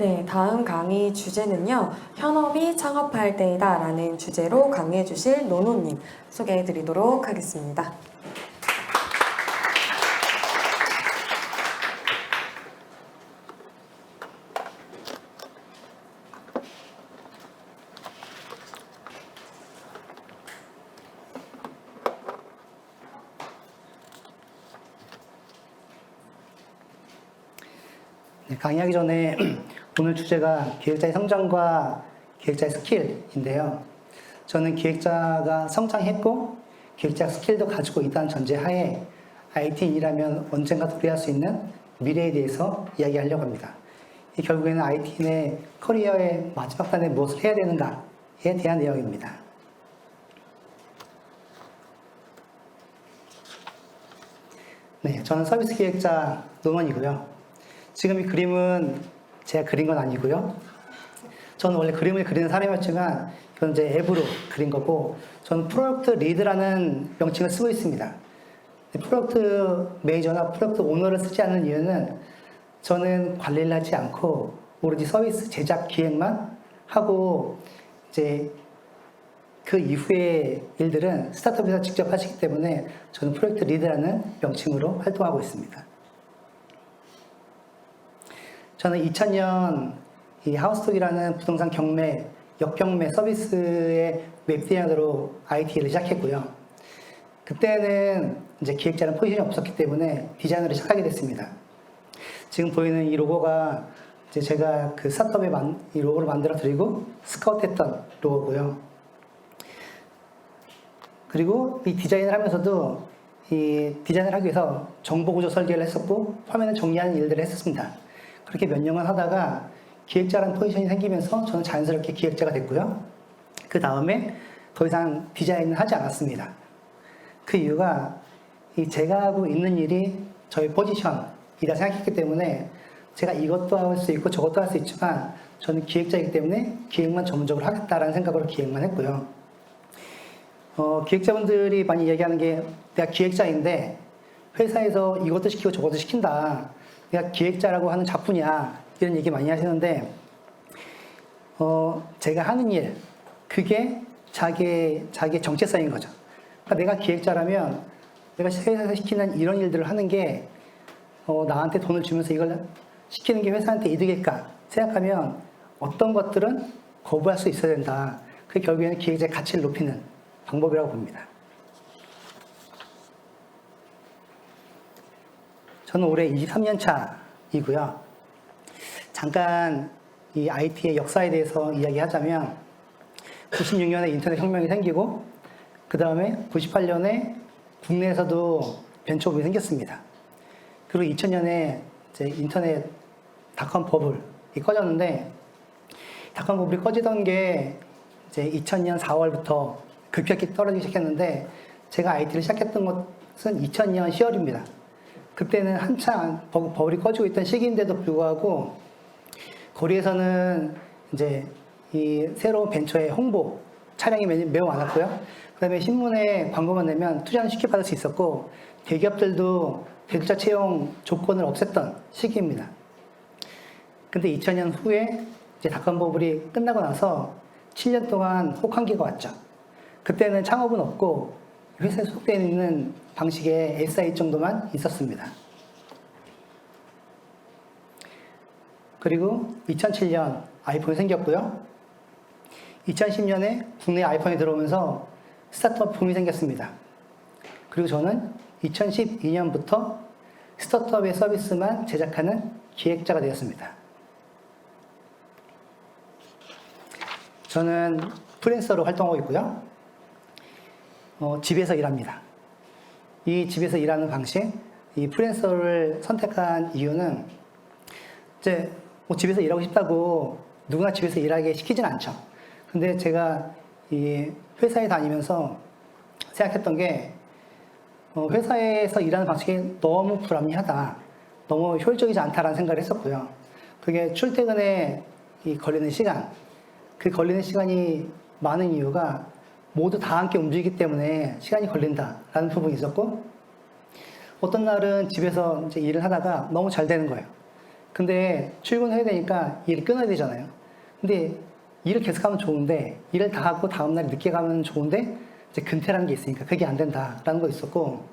네, 다음 강의 주제는요, 현업이 창업할 때이다 라는 주제로 강의해 주실 노노님 소개해 드리도록 하겠습니다. 네, 강의하기 전에 오늘 주제가 기획자의 성장과 기획자의 스킬인데요. 저는 기획자가 성장했고 기획자 스킬도 가지고 있다는 전제하에 IT인이라면 언젠가 도래할 수 있는 미래에 대해서 이야기하려고 합니다. 결국에는 IT인의 커리어의 마지막 단에 무엇을 해야 되는가에 대한 내용입니다. 네, 저는 서비스 기획자 노먼이고요. 지금 이 그림은 제가 그린 건 아니고요. 저는 원래 그림을 그리는 사람이었지만 이건 이제 앱으로 그린 거고, 저는 프로덕트 리드라는 명칭을 쓰고 있습니다. 프로덕트 매니저나 프로덕트 오너를 쓰지 않는 이유는 저는 관리를 하지 않고 오로지 서비스 제작 기획만 하고 이제 그 이후의 일들은 스타트업에서 직접 하시기 때문에 저는 프로젝트 리드라는 명칭으로 활동하고 있습니다. 저는 2000년 이 하우스톡이라는 부동산 경매, 역경매 서비스의 웹디자이너로 IT를 시작했고요. 그때는 이제 기획자는 포지션이 없었기 때문에 디자이너를 시작하게 됐습니다. 지금 보이는 이 로고가 이제 제가 그 스타트업에 이 로고를 만들어 드리고 스카우트했던 로고고요. 그리고 이 디자인을 하면서도 이 디자인을 하기 위해서 정보 구조 설계를 했었고 화면을 정리하는 일들을 했었습니다. 그렇게 몇 년간 하다가 기획자라는 포지션이 생기면서 저는 자연스럽게 기획자가 됐고요. 그 다음에 더 이상 디자인을 하지 않았습니다. 그 이유가 제가 하고 있는 일이 저의 포지션이라 생각했기 때문에 제가 이것도 할 수 있고 저것도 할 수 있지만 저는 기획자이기 때문에 기획만 전문적으로 하겠다라는 생각으로 기획만 했고요. 기획자분들이 많이 얘기하는 게 내가 기획자인데 회사에서 이것도 시키고 저것도 시킨다. 내가 기획자라고 하는 작품이야. 이런 얘기 많이 하시는데 제가 하는 일, 그게 자기의 정체성인 거죠. 그러니까 내가 기획자라면 내가 회사에서 시키는 이런 일들을 하는 게 나한테 돈을 주면서 이걸 시키는 게 회사한테 이득일까 생각하면 어떤 것들은 거부할 수 있어야 된다. 그게 결국에는 기획자의 가치를 높이는 방법이라고 봅니다. 저는 올해 23년 차이고요. 잠깐 이 IT의 역사에 대해서 이야기하자면 96년에 인터넷 혁명이 생기고 그 다음에 98년에 국내에서도 벤처붐이 생겼습니다. 그리고 2000년에 이제 인터넷 닷컴 버블이 꺼졌는데 닷컴 버블이 꺼지던 게 이제 2000년 4월부터 급격히 떨어지기 시작했는데 제가 IT를 시작했던 것은 2000년 10월입니다. 그때는 한창 버블이 꺼지고 있던 시기인데도 불구하고 거리에서는 이제 이 새로운 벤처의 홍보 차량이 매우 많았고요. 그 다음에 신문에 광고만 내면 투자는 쉽게 받을 수 있었고 대기업들도 대졸자 채용 조건을 없앴던 시기입니다. 근데 2000년 후에 이제 닷컴 버블이 끝나고 나서 7년 동안 혹한기가 왔죠. 그때는 창업은 없고 회사에 소속되어 있는 방식의 SI 정도만 있었습니다. 그리고 2007년 아이폰이 생겼고요. 2010년에 국내 아이폰이 들어오면서 스타트업 붐이 생겼습니다. 그리고 저는 2012년부터 스타트업의 서비스만 제작하는 기획자가 되었습니다. 저는 프리랜서로 활동하고 있고요. 집에서 일합니다. 이 집에서 일하는 방식, 이 프리랜서를 선택한 이유는 이제 뭐 집에서 일하고 싶다고 누구나 집에서 일하게 시키진 않죠. 근데 제가 이 회사에 다니면서 생각했던 게 회사에서 일하는 방식이 너무 불합리하다, 너무 효율적이지 않다라는 생각을 했었고요. 그게 출퇴근에 걸리는 시간, 그 걸리는 시간이 많은 이유가 모두 다 함께 움직이기 때문에 시간이 걸린다라는 부분이 있었고, 어떤 날은 집에서 이제 일을 하다가 너무 잘 되는 거예요. 근데 출근해야 되니까 일을 끊어야 되잖아요. 근데 일을 계속하면 좋은데 일을 다 하고 다음날 늦게 가면 좋은데 이제 근태라는 게 있으니까 그게 안 된다라는 거 있었고,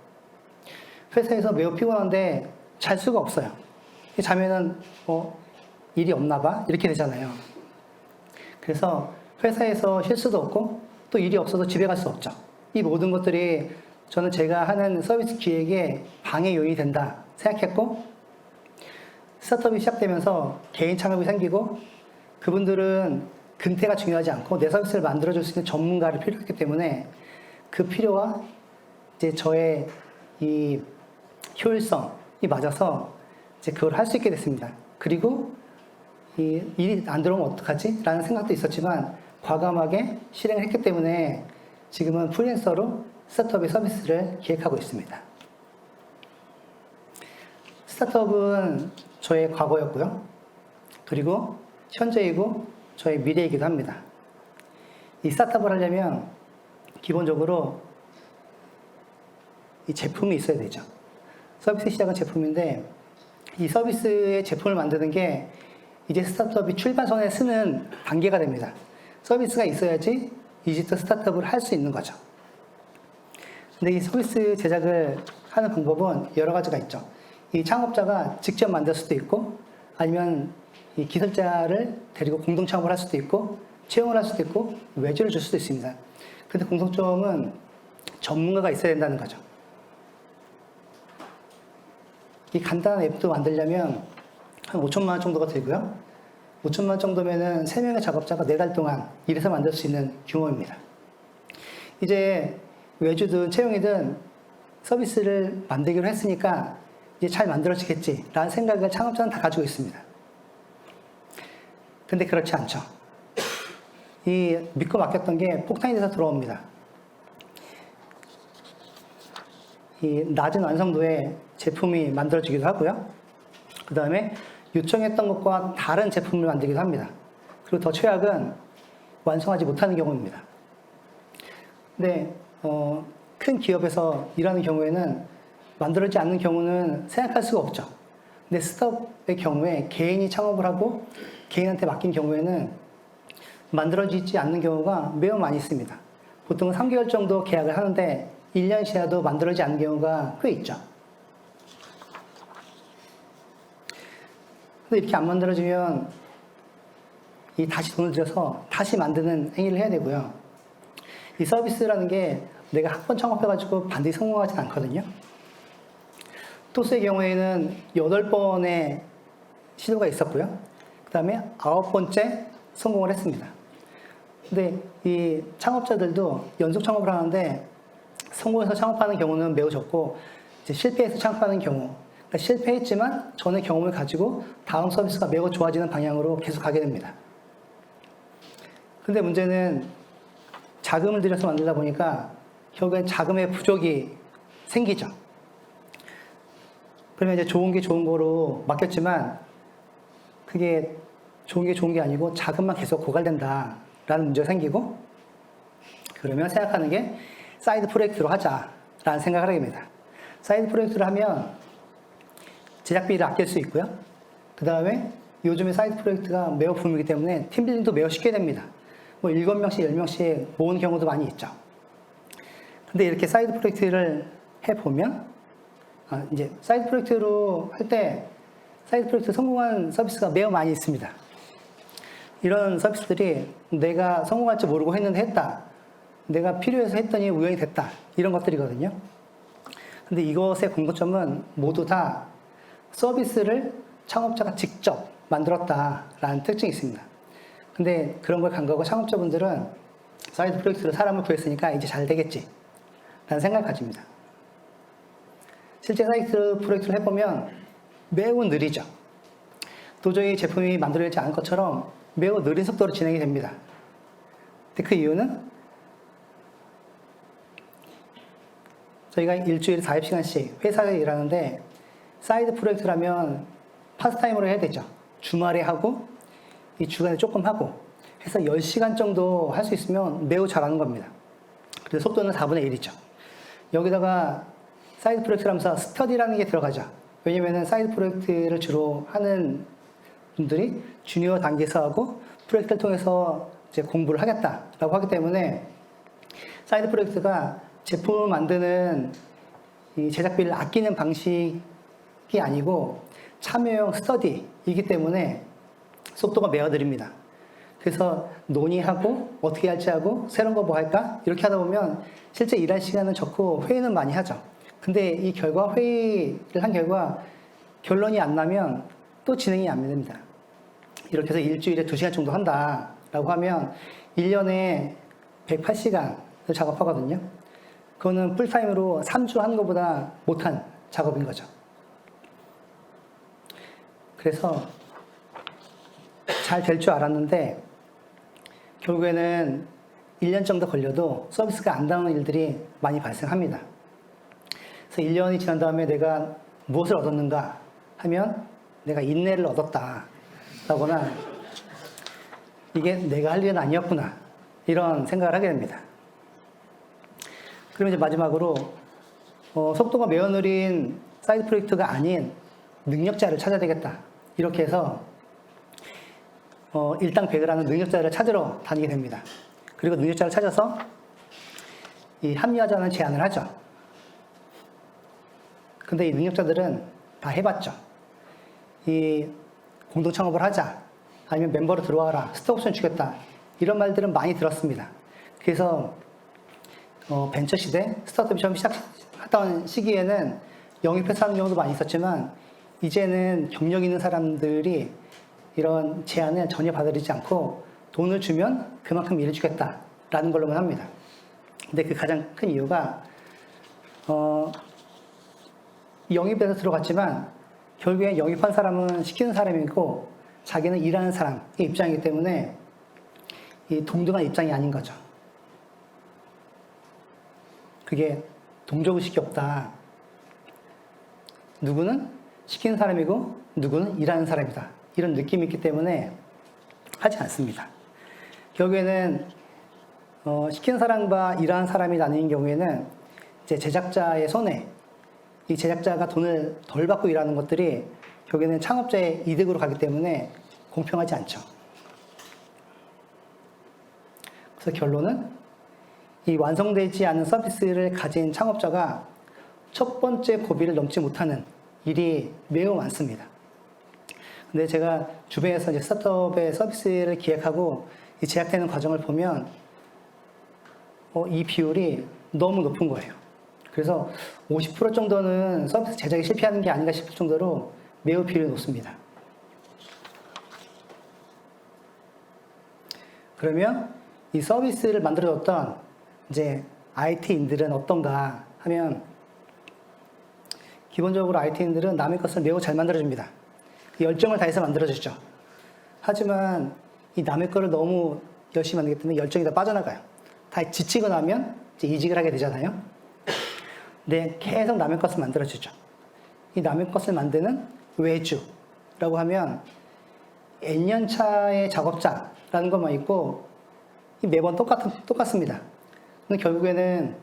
회사에서 매우 피곤한데 잘 수가 없어요. 자면은 일이 없나 봐 이렇게 되잖아요. 그래서 회사에서 쉴 수도 없고 또 일이 없어서 집에 갈 수 없죠. 이 모든 것들이 저는 제가 하는 서비스 기획에 방해 요인이 된다 생각했고, 스타트업이 시작되면서 개인 창업이 생기고 그분들은 근태가 중요하지 않고 내 서비스를 만들어줄 수 있는 전문가를 필요했기 때문에 그 필요와 이제 저의 이 효율성이 맞아서 이제 그걸 할 수 있게 됐습니다. 그리고 이 일이 안 들어오면 어떡하지? 라는 생각도 있었지만 과감하게 실행을 했기 때문에 지금은 프리랜서로 스타트업의 서비스를 기획하고 있습니다. 스타트업은 저의 과거였고요. 그리고 현재이고 저의 미래이기도 합니다. 이 스타트업을 하려면 기본적으로 이 제품이 있어야 되죠. 서비스 시작은 제품인데 이 서비스의 제품을 만드는 게 이제 스타트업이 출발선에 쓰는 단계가 됩니다. 서비스가 있어야지 이집트 스타트업을 할 수 있는 거죠. 근데 이 서비스 제작을 하는 방법은 여러 가지가 있죠. 이 창업자가 직접 만들 수도 있고, 아니면 이 기술자를 데리고 공동 창업을 할 수도 있고, 채용을 할 수도 있고, 외주를 줄 수도 있습니다. 근데 공통점은 전문가가 있어야 된다는 거죠. 이 간단한 앱도 만들려면 한 5천만 원 정도가 들고요. 5천만 원 정도면은 3명의 작업자가 4달 동안 일해서 만들 수 있는 규모입니다. 이제 외주든 채용이든 서비스를 만들기로 했으니까 이제 잘 만들어지겠지라는 생각을 창업자는 다 가지고 있습니다. 근데 그렇지 않죠. 이 믿고 맡겼던 게 폭탄이 돼서 돌아옵니다. 이 낮은 완성도의 제품이 만들어지기도 하고요. 그 다음에 요청했던 것과 다른 제품을 만들기도 합니다. 그리고 더 최악은 완성하지 못하는 경우입니다. 근데 큰 기업에서 일하는 경우에는 만들어지지 않는 경우는 생각할 수가 없죠. 근데 스타트업의 경우에 개인이 창업을 하고 개인한테 맡긴 경우에는 만들어지지 않는 경우가 매우 많이 있습니다. 보통 3개월 정도 계약을 하는데 1년 지나도 만들어지지 않는 경우가 꽤 있죠. 근데 이렇게 안 만들어지면 다시 돈을 들여서 다시 만드는 행위를 해야 되고요. 이 서비스라는 게 내가 한 번 창업해가지고 반드시 성공하진 않거든요. 토스의 경우에는 8번의 시도가 있었고요. 그 다음에 9번째 성공을 했습니다. 근데 이 창업자들도 연속 창업을 하는데 성공해서 창업하는 경우는 매우 적고, 이제 실패해서 창업하는 경우, 그러니까 실패했지만 전의 경험을 가지고 다음 서비스가 매우 좋아지는 방향으로 계속 가게 됩니다. 근데 문제는 자금을 들여서 만들다 보니까 결국엔 자금의 부족이 생기죠. 그러면 이제 좋은 게 좋은 거로 맡겼지만 그게 좋은 게 좋은 게 아니고 자금만 계속 고갈된다라는 문제가 생기고, 그러면 생각하는 게 사이드 프로젝트로 하자라는 생각을 하게 됩니다. 사이드 프로젝트를 하면 제작비를 아낄 수 있고요. 그 다음에 요즘에 사이드 프로젝트가 매우 붐이기 때문에 팀빌딩도 매우 쉽게 됩니다. 뭐 7명씩, 10명씩 모으는 경우도 많이 있죠. 근데 이렇게 사이드 프로젝트를 해보면, 이제 사이드 프로젝트로 할 때 사이드 프로젝트 성공한 서비스가 매우 많이 있습니다. 이런 서비스들이 내가 성공할 줄 모르고 했는데 했다. 내가 필요해서 했더니 우연히 됐다. 이런 것들이거든요. 근데 이것의 공통점은 모두 다 서비스를 창업자가 직접 만들었다라는 특징이 있습니다. 근데 그런 걸 간과하고 창업자분들은 사이드 프로젝트로 사람을 구했으니까 이제 잘 되겠지 라는 생각을 가집니다. 실제 사이드 프로젝트를 해보면 매우 느리죠. 도저히 제품이 만들어지지 않을 것처럼 매우 느린 속도로 진행이 됩니다. 근데 그 이유는 저희가 일주일에 40시간씩 회사에 일하는데 사이드 프로젝트라면 파스타임으로 해야 되죠. 주말에 하고 이 주간에 조금 하고 해서 10시간 정도 할 수 있으면 매우 잘하는 겁니다. 그래서 속도는 4분의 1이죠. 여기다가 사이드 프로젝트를 하면서 스터디라는 게 들어가죠. 왜냐면은 사이드 프로젝트를 주로 하는 분들이 주니어 단계에서 하고 프로젝트를 통해서 이제 공부를 하겠다라고 하기 때문에 사이드 프로젝트가 제품을 만드는 이 제작비를 아끼는 방식이 아니고 참여형 스터디이기 때문에 속도가 매우 느립니다. 그래서 논의하고 어떻게 할지 하고 새로운 거 뭐 할까 이렇게 하다 보면 실제 일할 시간은 적고 회의는 많이 하죠. 근데 이 결과 회의를 한 결과 결론이 안 나면 또 진행이 안 됩니다. 이렇게 해서 일주일에 2시간 정도 한다라고 하면 1년에 108시간을 작업하거든요. 그거는 풀타임으로 3주 하는 것보다 못한 작업인 거죠. 그래서 잘 될 줄 알았는데 결국에는 1년 정도 걸려도 서비스가 안 나오는 일들이 많이 발생합니다. 그래서 1년이 지난 다음에 내가 무엇을 얻었는가 하면 내가 인내를 얻었다 라거나 이게 내가 할 일은 아니었구나 이런 생각을 하게 됩니다. 그럼 이제 마지막으로 속도가 매우 느린 사이드 프로젝트가 아닌 능력자를 찾아야 되겠다 이렇게 해서 일당백을 하는 능력자를 찾으러 다니게 됩니다. 그리고 능력자를 찾아서 이 합류하자는 제안을 하죠. 근데 이 능력자들은 다 해봤죠. 이 공동 창업을 하자, 아니면 멤버로 들어와라, 스톡옵션 주겠다 이런 말들은 많이 들었습니다. 그래서 벤처 시대, 스타트업이 처음 시작하던 시기에는 영입해서 하는 경우도 많이 있었지만 이제는 경력 있는 사람들이 이런 제안을 전혀 받아들이지 않고 돈을 주면 그만큼 일을 주겠다라는 걸로만 합니다. 근데 그 가장 큰 이유가 영입해서 들어갔지만 결국에 영입한 사람은 시키는 사람이고 자기는 일하는 사람의 입장이기 때문에 이 동등한 입장이 아닌 거죠. 그게 동족의식이 없다. 누구는 시키는 사람이고 누구는 일하는 사람이다. 이런 느낌이 있기 때문에 하지 않습니다. 결국에는 시키는 사람과 일하는 사람이 나뉘는 경우에는 이제 제작자의 손해, 이 제작자가 돈을 덜 받고 일하는 것들이 결국에는 창업자의 이득으로 가기 때문에 공평하지 않죠. 그래서 결론은 이 완성되지 않은 서비스를 가진 창업자가 첫 번째 고비를 넘지 못하는 일이 매우 많습니다. 근데 제가 주변에서 이제 스타트업의 서비스를 기획하고 이 제작되는 과정을 보면 이 비율이 너무 높은 거예요. 그래서 50% 정도는 서비스 제작에 실패하는 게 아닌가 싶을 정도로 매우 비율이 높습니다. 그러면 이 서비스를 만들어줬던 이제 IT인들은 어떤가 하면 기본적으로 IT인들은 남의 것을 매우 잘 만들어줍니다. 열정을 다해서 만들어주죠. 하지만 이 남의 거를 너무 열심히 만들기 때문에 열정이 다 빠져나가요. 다 지치고 나면 이제 이직을 하게 되잖아요. 근데 계속 남의 것을 만들어주죠. 이 남의 것을 만드는 외주라고 하면 N년차의 작업자라는 것만 있고 매번 똑같습니다. 근데 결국에는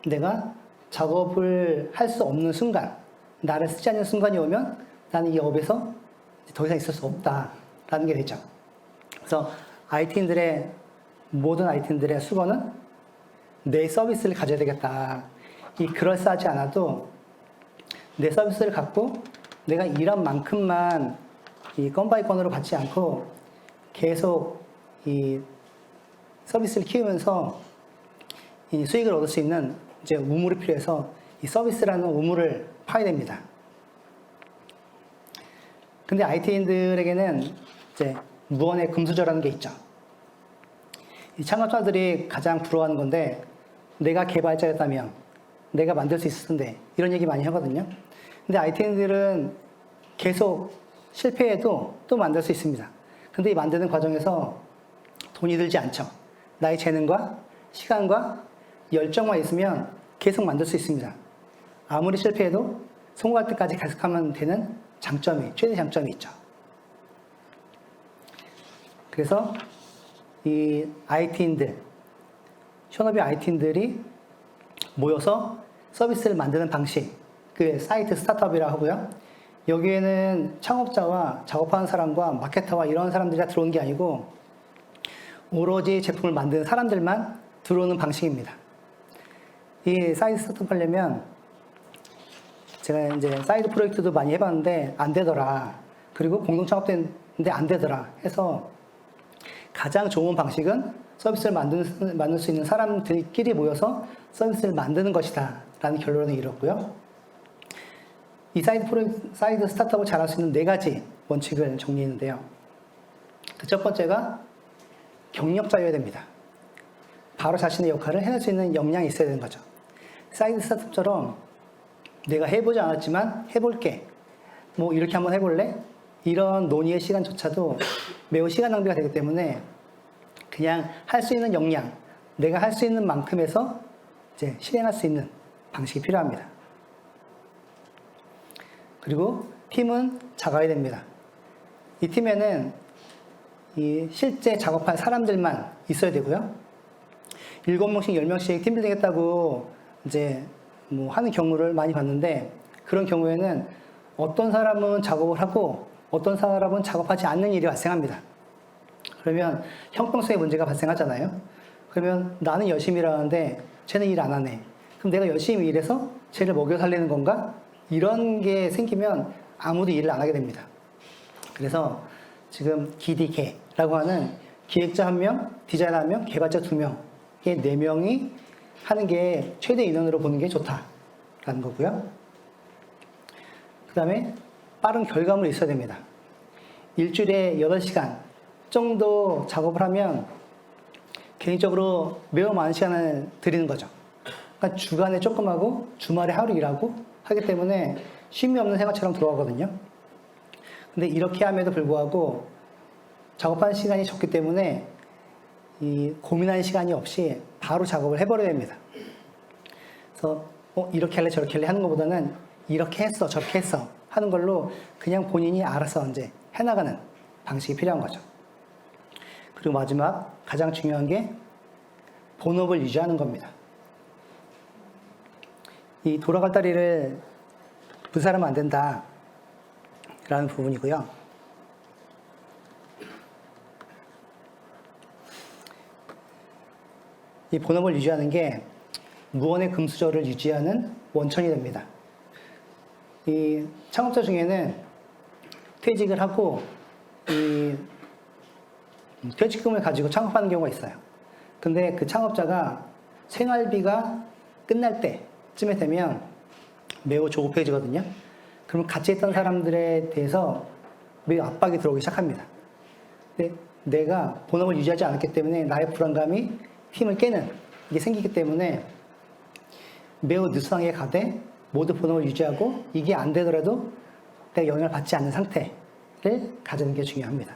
내가 작업을 할 수 없는 순간, 나를 쓰지 않는 순간이 오면 나는 이 업에서 더 이상 있을 수 없다라는 게 되죠. 그래서 모든 IT인들의 수고는 내 서비스를 가져야 되겠다. 이 그럴싸하지 않아도 내 서비스를 갖고 내가 일한 만큼만 이 건바이 건으로 받지 않고 계속 이 서비스를 키우면서 이 수익을 얻을 수 있는 이제 우물이 필요해서 이 서비스라는 우물을 파야 됩니다. 근데 IT인들에게는 이제 무언의 금수저라는 게 있죠. 이 창업자들이 가장 부러워하는 건데 내가 개발자였다면 내가 만들 수 있을 텐데 이런 얘기 많이 하거든요. 근데 IT인들은 계속 실패해도 또 만들 수 있습니다. 근데 이 만드는 과정에서 돈이 들지 않죠. 나의 재능과 시간과 열정만 있으면 계속 만들 수 있습니다. 아무리 실패해도 성공할 때까지 계속하면 되는 최대 장점이 있죠. 그래서 이 IT인들, 현업의 IT인들이 모여서 서비스를 만드는 방식, 그 사이트 스타트업이라고 하고요. 여기에는 창업자와 작업하는 사람과 마케터와 이런 사람들이 다 들어오는 게 아니고 오로지 제품을 만드는 사람들만 들어오는 방식입니다. 이 사이드 스타트업 하려면 제가 이제 사이드 프로젝트도 많이 해봤는데 안 되더라. 그리고 공동 창업됐는데 안 되더라. 해서 가장 좋은 방식은 서비스를 만들 수 있는 사람들끼리 모여서 서비스를 만드는 것이다. 라는 결론을 이뤘고요. 이 사이드 스타트업을 잘할 수 있는 4가지 원칙을 정리했는데요. 그 첫 번째가 경력자여야 됩니다. 바로 자신의 역할을 해낼 수 있는 역량이 있어야 되는 거죠. 사이드 스타트업처럼 내가 해보지 않았지만 해볼게. 뭐 이렇게 한번 해볼래? 이런 논의의 시간조차도 매우 시간 낭비가 되기 때문에 그냥 할 수 있는 역량, 내가 할 수 있는 만큼에서 이제 실행할 수 있는 방식이 필요합니다. 그리고 팀은 작아야 됩니다. 이 팀에는 이 실제 작업할 사람들만 있어야 되고요. 7명씩, 10명씩 팀빌딩 했다고 이제 뭐 하는 경우를 많이 봤는데 그런 경우에는 어떤 사람은 작업을 하고 어떤 사람은 작업하지 않는 일이 발생합니다. 그러면 형평성의 문제가 발생하잖아요. 그러면 나는 열심히 일하는데 쟤는 일 안 하네. 그럼 내가 열심히 일해서 쟤를 먹여 살리는 건가? 이런 게 생기면 아무도 일을 안 하게 됩니다. 그래서 지금 기디개라고 하는 기획자 1명, 디자이너 1명, 개발자 2명, 이 4명이 하는 게 최대 인원으로 보는 게 좋다라는 거고요. 그 다음에 빠른 결과물이 있어야 됩니다. 일주일에 8시간 정도 작업을 하면 개인적으로 매우 많은 시간을 들이는 거죠. 그러니까 주간에 조금 하고 주말에 하루 일하고 하기 때문에 쉼이 없는 생활처럼 들어가거든요. 근데 이렇게 함에도 불구하고 작업하는 시간이 적기 때문에 이 고민하는 시간이 없이 바로 작업을 해버려야 됩니다. 그래서 이렇게 할래 저렇게 할래 하는 것보다는 이렇게 했어 저렇게 했어 하는 걸로 그냥 본인이 알아서 이제 해나가는 방식이 필요한 거죠. 그리고 마지막 가장 중요한 게 본업을 유지하는 겁니다. 이 돌아갈 다리를 불사르면 안 된다 라는 부분이고요. 이 본업을 유지하는 게 무언의 금수저를 유지하는 원천이 됩니다. 이 창업자 중에는 퇴직을 하고 이 퇴직금을 가지고 창업하는 경우가 있어요. 근데 그 창업자가 생활비가 끝날 때쯤에 되면 매우 조급해지거든요. 그럼 같이 했던 사람들에 대해서 매우 압박이 들어오기 시작합니다. 근데 내가 본업을 유지하지 않았기 때문에 나의 불안감이 팀을 깨는 게 생기기 때문에 매우 느슨하게 가되 모두 본업을 유지하고 이게 안 되더라도 내가 영향을 받지 않는 상태를 가지는 게 중요합니다.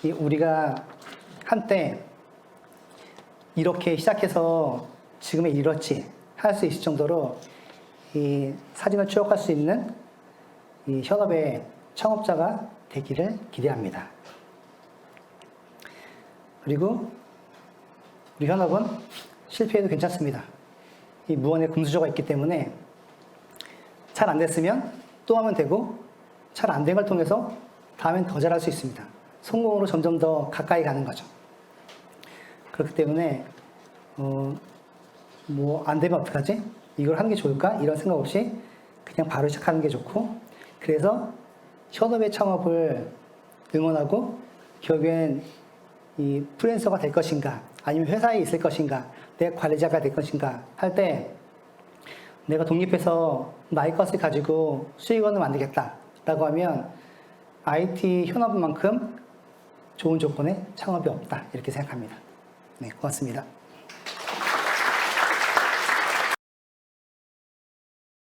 우리가 한때 이렇게 시작해서 지금의 이렇지 할 수 있을 정도로 이 사진을 추억할 수 있는 이 현업의 창업자가 되기를 기대합니다. 그리고 우리 현업은 실패해도 괜찮습니다. 이 무언의 금수저가 있기 때문에 잘 안 됐으면 또 하면 되고 잘 안 된 걸 통해서 다음엔 더 잘할 수 있습니다. 성공으로 점점 더 가까이 가는 거죠. 그렇기 때문에 뭐 안 되면 어떡하지? 이걸 하는 게 좋을까? 이런 생각 없이 그냥 바로 시작하는 게 좋고 그래서 현업의 창업을 응원하고 결국엔 이 프리랜서가 될 것인가 아니면 회사에 있을 것인가 내가 관리자가 될 것인가 할 때 내가 독립해서 나의 것을 가지고 수익원을 만들겠다 라고 하면 IT 현업만큼 좋은 조건의 창업이 없다 이렇게 생각합니다. 네, 고맙습니다.